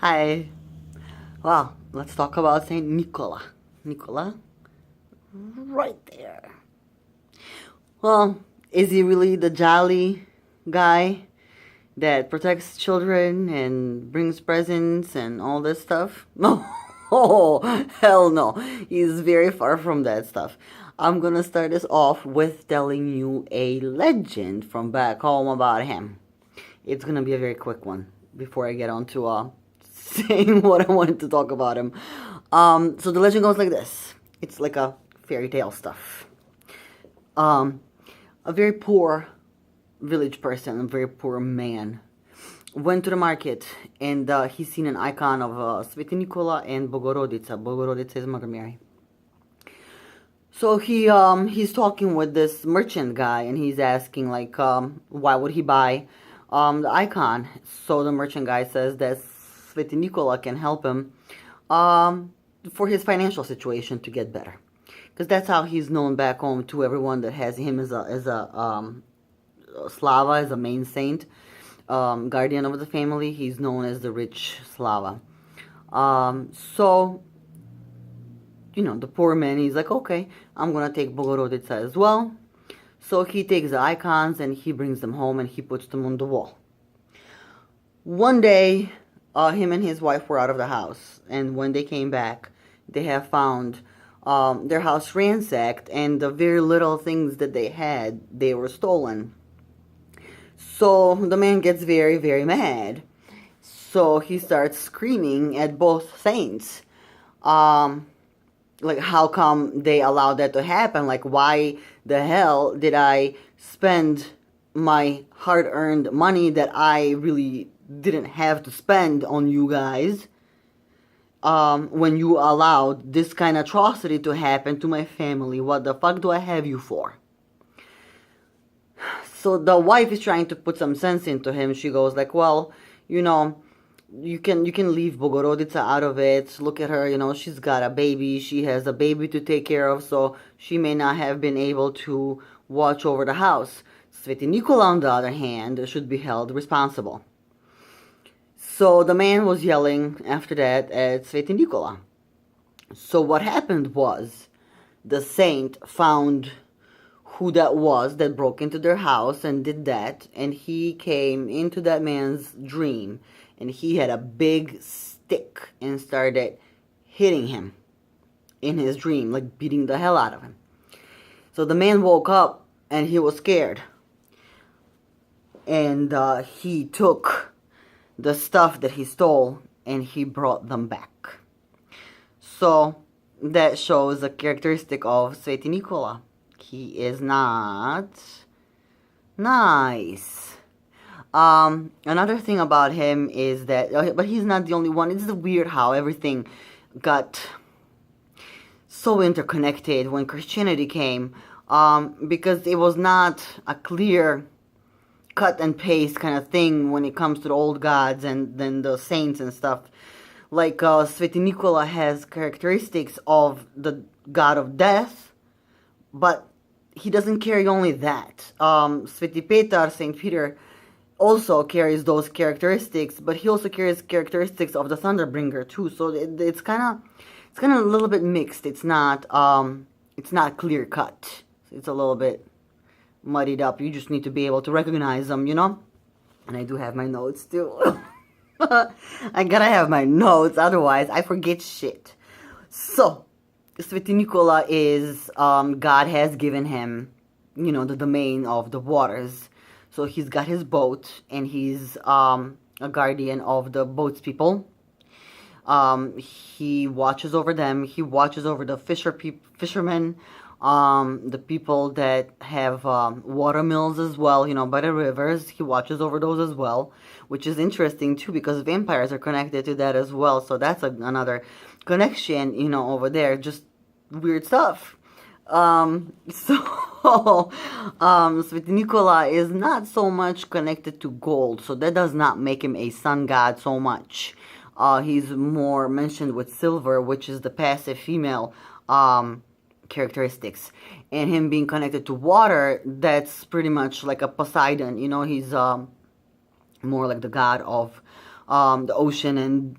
Hi. Well, let's talk about St. Nikola. Nikola? Right there. Well, is he really the jolly guy that protects children and brings presents and all this stuff? No. Oh, hell no. He's very far from that stuff. I'm gonna start this off with telling you a legend from back home about him. It's gonna be a very quick one before I get on to saying what I wanted to talk about him. So the legend goes like this. It's like a fairy tale stuff. Um, a very poor village person, a very poor man, went to the market and he seen an icon of St Nikola and Bogorodica. Bogorodica is Mother Mary. So he's talking with this merchant guy and he's asking like why would he buy the icon? So the merchant guy says that St Nikola can help him for his financial situation to get better, because that's how he's known back home to everyone that has him as a Slava, as a main saint, guardian of the family. He's known as the rich Slava. So the poor man, he's like, okay, I'm gonna take Bogorodica as well. So he takes the icons and he brings them home and he puts them on the wall. One day, him and his wife were out of the house, and when they came back, they have found their house ransacked, and the very little things that they had, they were stolen. So the man gets very, very mad. So he starts screaming at both saints. Like, how come they allowed that to happen? Like, why the hell did I spend my hard-earned money that I really didn't have to spend on you guys when you allowed this kind of atrocity to happen to my family? What the fuck do I have you for? So the wife is trying to put some sense into him. She goes like, well, you can leave Bogorodica out of it. Look at her, she's got a baby. She has a baby to take care of, so she may not have been able to watch over the house. St Nikola, on the other hand, should be held responsible. So the man was yelling after that at St Nikola. So what happened was the saint found who that was that broke into their house and did that, and he came into that man's dream, and he had a big stick and started hitting him in his dream, like beating the hell out of him. So the man woke up and he was scared, and he took the stuff that he stole and he brought them back. So that shows a characteristic of St Nikola. He is not nice. Another thing about him is that, but he's not the only one. It's weird how everything got so interconnected when Christianity came, because it was not a clear cut and paste kind of thing when it comes to the old gods and then the saints and stuff. Like St Nikola has characteristics of the god of death, but he doesn't carry only that. St. Peter also carries those characteristics, but he also carries characteristics of the Thunderbringer too. So it's kind of a little bit mixed. It's not clear cut. It's a little bit muddied up. You just need to be able to recognize them, And I do have my notes too. I gotta have my notes, otherwise I forget shit. So St Nikola is God has given him, the domain of the waters. So he's got his boat, and he's a guardian of the boat's people. He watches over them. He watches over the fishermen, the people that have water mills as well, by the rivers. He watches over those as well, which is interesting too, because vampires are connected to that as well. So that's another connection, over there. Just weird stuff. St Nikola is not so much connected to gold, so that does not make him a sun god so much. He's more mentioned with silver, which is the passive female characteristics. And him being connected to water, that's pretty much like a Poseidon. He's more like the god of the ocean and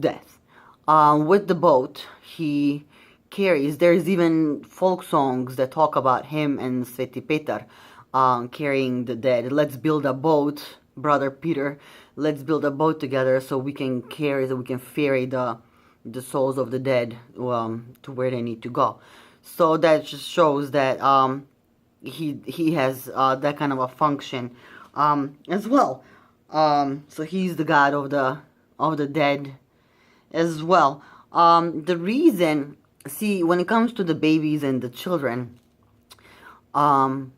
death. With the boat, he carries. There's even folk songs that talk about him and Sveti Petar carrying the dead. Let's build a boat, brother Peter. Let's build a boat together so we can ferry the souls of the dead to where they need to go. So that just shows that he has that kind of a function as well. So he's the god of the dead as well. The reason, see, when it comes to the babies and the children, the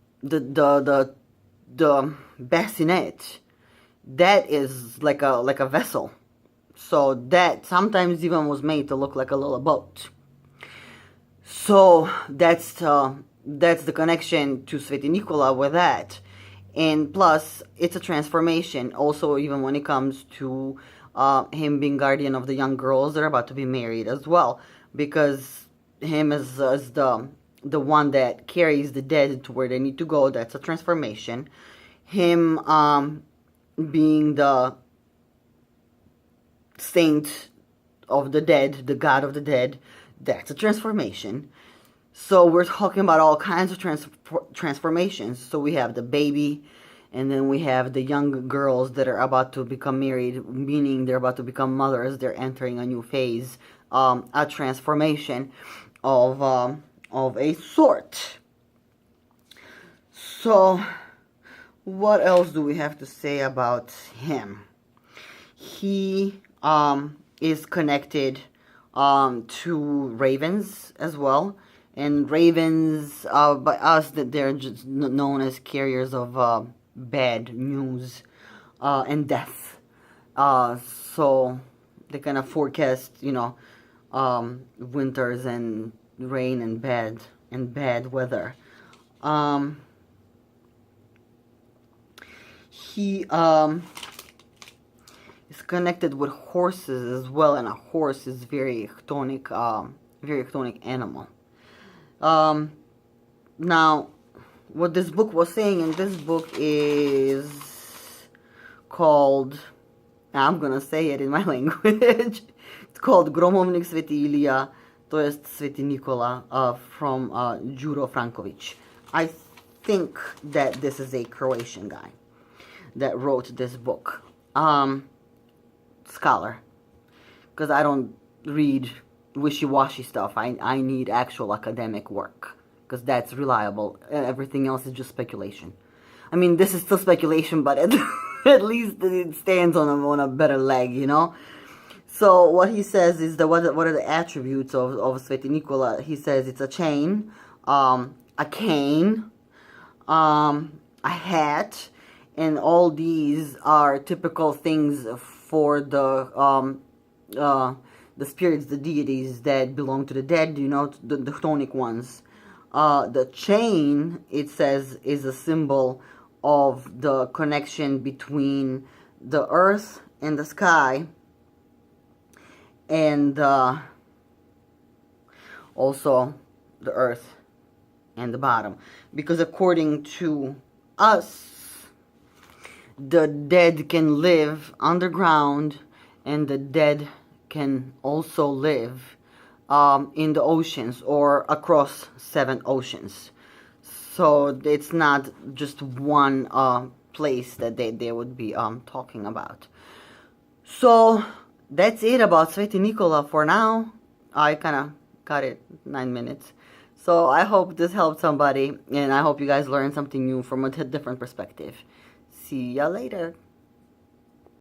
bassinet, that is like a vessel. So that sometimes even was made to look like a little boat. So that's the connection to St Nikola with that. And plus, it's a transformation. Also, even when it comes to him being guardian of the young girls that are about to be married as well. Because him as the one that carries the dead to where they need to go, that's a transformation. Him being the saint of the dead, the god of the dead, that's a transformation. So we're talking about all kinds of transformations. So we have the baby, and then we have the young girls that are about to become married, meaning they're about to become mothers. They're entering a new phase, a transformation of a sort. So what else do we have to say about him? He is connected to ravens as well. And ravens, by us, that they're just known as carriers of bad news and death. So they kind of forecast, winters and rain and bad weather. He is connected with horses as well, and a horse is very chthonic animal. Now, what this book was saying, and this book is called, I'm gonna say it in my language, it's called Gromovnik Sveti Ilija, to jest Sveti Nikola, from Đuro Franković. I think that this is a Croatian guy that wrote this book. Scholar. Because I don't read wishy-washy stuff. I need actual academic work, because that's reliable. Everything else is just speculation. I mean, this is still speculation, but at least it stands on a better leg, So what he says is what are the attributes of Sveti Nikola? He says it's a chain, a cane, a hat, and all these are typical things for the spirits, the deities that belong to the dead, the chthonic ones. The chain, it says, is a symbol of the connection between the earth and the sky, and also the earth and the bottom. Because according to us, the dead can live underground, and the dead can also live in the oceans or across 7 oceans. So it's not just one place that they would be talking about. So that's it about Sveti Nikola for now. I kind of got it 9 minutes. So I hope this helped somebody, and I hope you guys learned something new from a different perspective. See ya later.